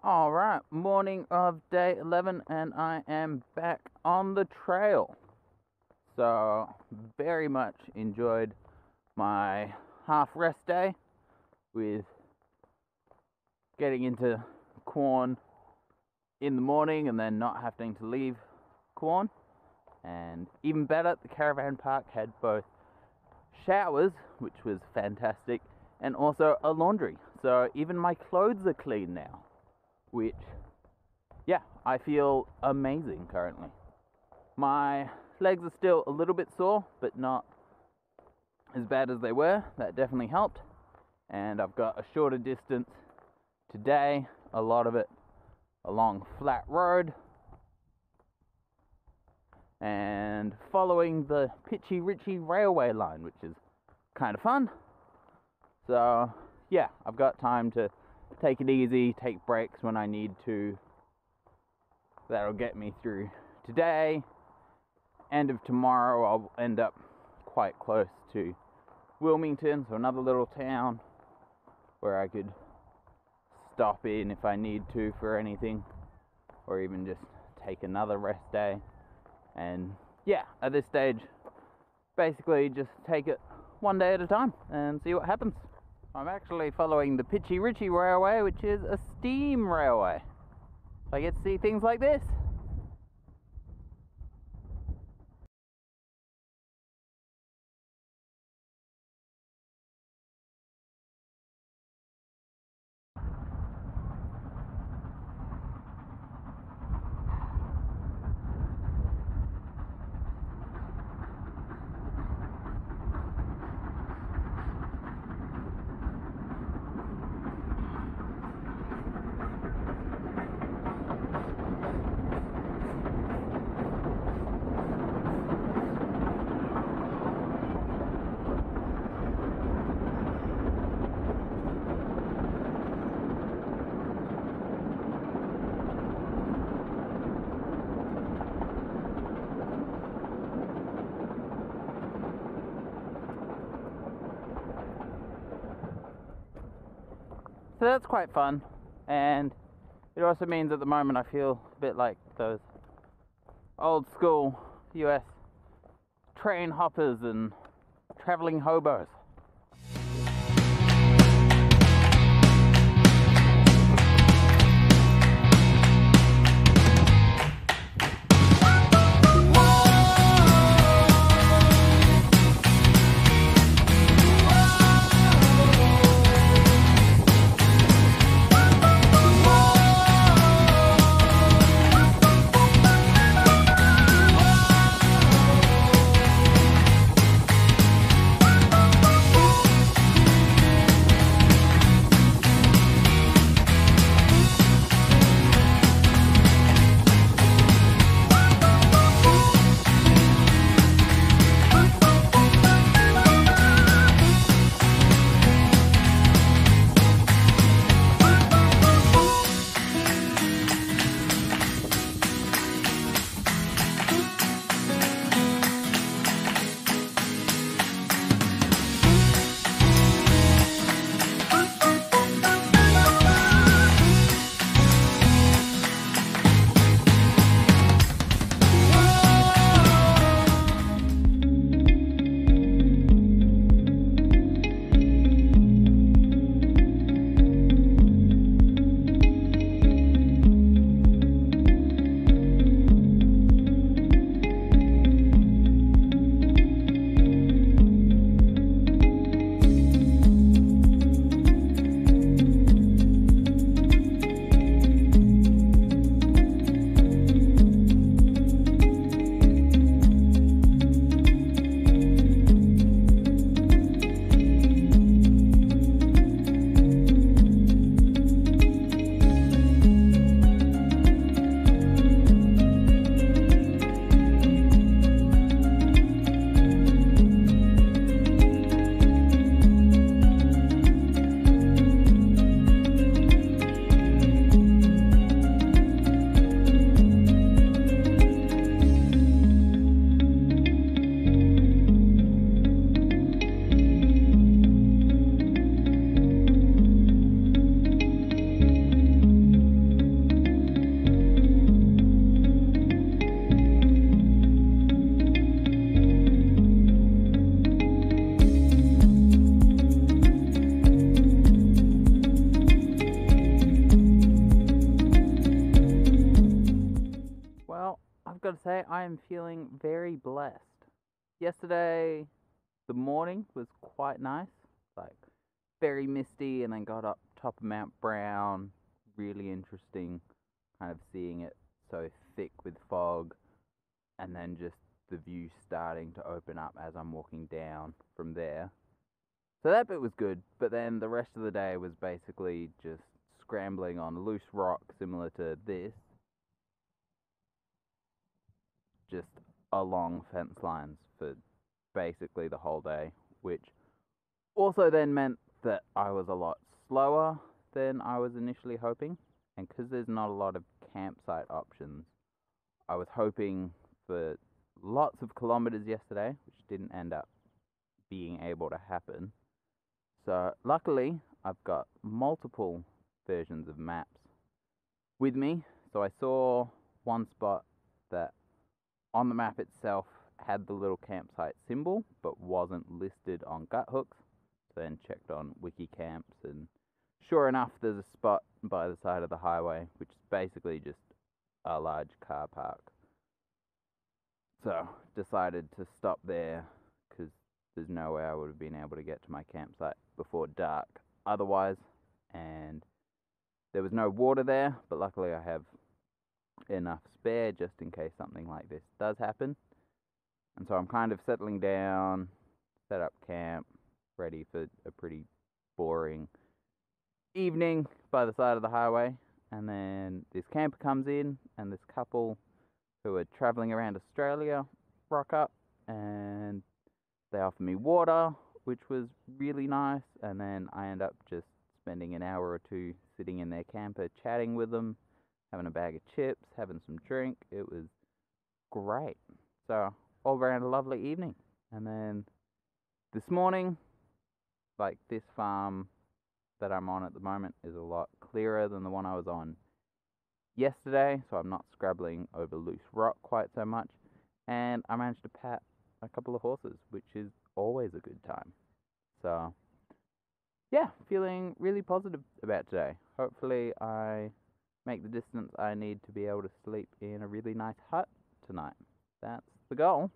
Alright, morning of day 11 and I am back on the trail. So, very much enjoyed my half rest day with getting into Quorn in the morning and then not having to leave Quorn. And even better, the caravan park had both showers, which was fantastic, and also a laundry. So even my clothes are clean now. Which, yeah, I feel amazing currently. My legs are still a little bit sore, but not as bad as they were. That definitely helped. And I've got a shorter distance today, a lot of it along flat road. And following the Pitchy Ritchie railway line, which is kind of fun. So, yeah, I've got time to take it easy, take breaks when I need to. That'll get me through today. End of tomorrow, I'll end up quite close to Wilmington, so another little town where I could stop in if I need to for anything, or even just take another rest day. And yeah, at this stage, basically just take it one day at a time and see what happens. I'm actually following the Pitchy Ritchie Railway, which is a steam railway. So I get to see things like this. So that's quite fun, and it also means at the moment I feel a bit like those old school US train hoppers and traveling hobos. gotta say, I am feeling very blessed. Yesterday, the morning was quite nice, like very misty, and then got up top of Mount Brown. Really interesting, kind of seeing it so thick with fog, and then just the view starting to open up as I'm walking down from there. So that bit was good, but then the rest of the day was basically just scrambling on loose rock similar to this, just along fence lines for basically the whole day, which also then meant that I was a lot slower than I was initially hoping. And because there's not a lot of campsite options, I was hoping for lots of kilometers yesterday, which didn't end up being able to happen. So luckily, I've got multiple versions of maps with me. So I saw one spot that on the map itself had the little campsite symbol, but wasn't listed on Guthooks. So then checked on Wikicamps, and sure enough, there's a spot by the side of the highway, which is basically just a large car park. So decided to stop there, because there's no way I would have been able to get to my campsite before dark otherwise, and there was no water there, but luckily I have enough spare just in case something like this does happen. And so I'm kind of settling down, set up camp, ready for a pretty boring evening by the side of the highway. And then this camper comes in, and this couple who are traveling around Australia rock up, and they offer me water, which was really nice. And then I end up just spending an hour or two sitting in their camper chatting with them, having a bag of chips, having some drink. It was great. So all around a lovely evening. And then this morning, like, this farm that I'm on at the moment is a lot clearer than the one I was on yesterday, so I'm not scrabbling over loose rock quite so much. And I managed to pat a couple of horses, which is always a good time. So yeah, feeling really positive about today. Hopefully I make the distance I need to be able to sleep in a really nice hut tonight. That's the goal.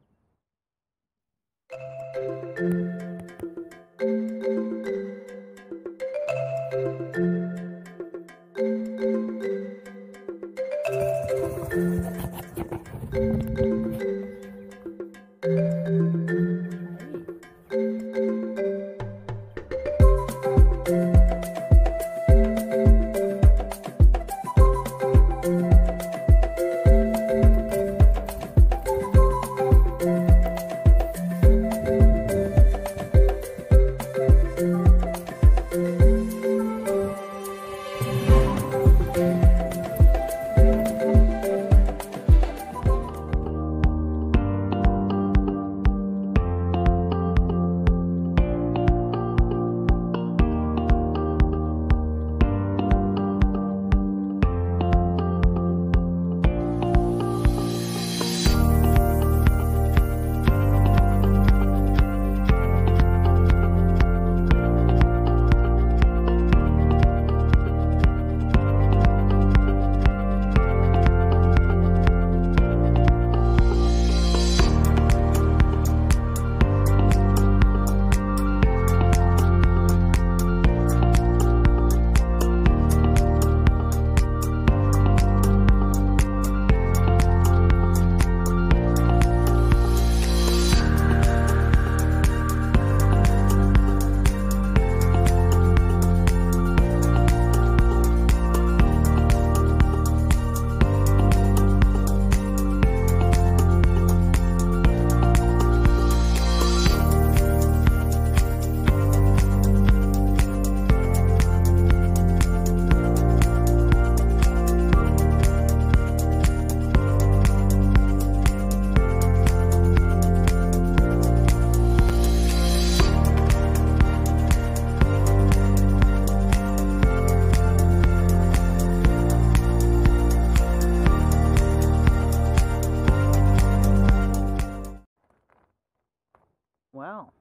Well,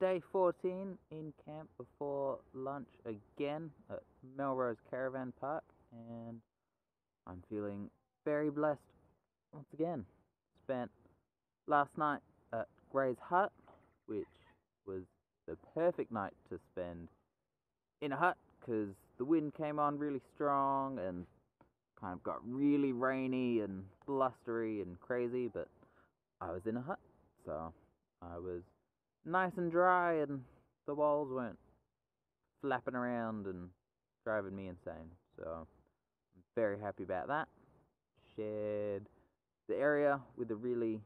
day 14 in camp before lunch again at Melrose Caravan Park, and I'm feeling very blessed once again. spent last night at Gray's Hut, which was the perfect night to spend in a hut because the wind came on really strong and kind of got really rainy and blustery and crazy, but I was in a hut, so I was nice and dry and the walls weren't flapping around and driving me insane. So I'm very happy about that. Shared the area with a really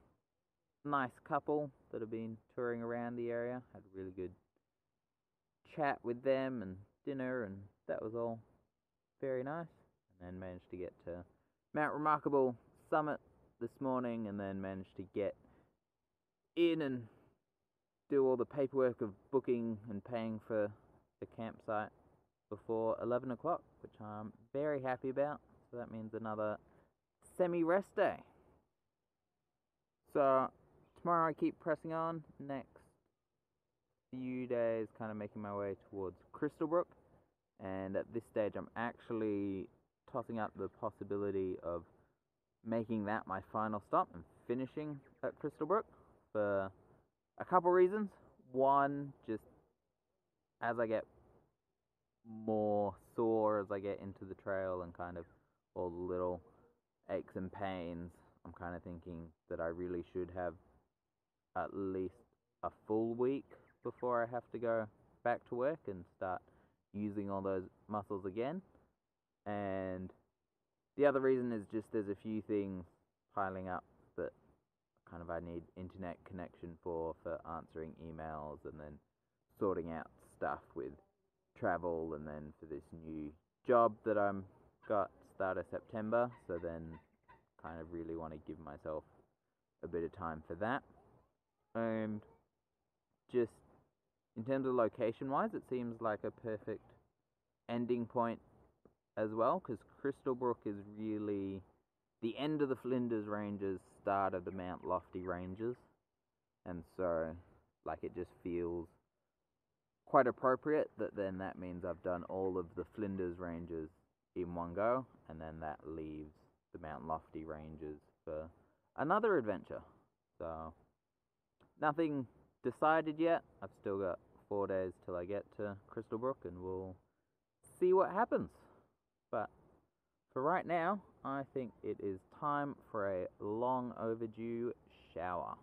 nice couple that have been touring around the area. Had a really good chat with them and dinner, and that was all very nice. And then managed to get to Mount Remarkable Summit this morning, and then managed to get in and do all the paperwork of booking and paying for the campsite before 11 o'clock, which I'm very happy about. So that means another semi-rest day. So tomorrow I keep pressing on. Next few days kind of making my way towards Crystalbrook, and at this stage I'm actually tossing up the possibility of making that my final stop and finishing at Crystalbrook for a couple reasons. One, just as I get more sore as I get into the trail and kind of all the little aches and pains, I'm kind of thinking that I really should have at least a full week before I have to go back to work and start using all those muscles again. And the other reason is just there's a few things piling up that kind of I need internet connection for answering emails and then sorting out stuff with travel, and then for this new job that I'm got start of September. So then kind of really want to give myself a bit of time for that. And just in terms of location wise, it seems like a perfect ending point as well, because Crystalbrook is really the end of the Flinders Ranges, start of the Mount Lofty Ranges, and so like it just feels quite appropriate that then that means I've done all of the Flinders Ranges in one go, and then that leaves the Mount Lofty Ranges for another adventure. So nothing decided yet. I've still got 4 days till I get to Crystalbrook, and we'll see what happens. But for right now, I think it is time for a long overdue shower.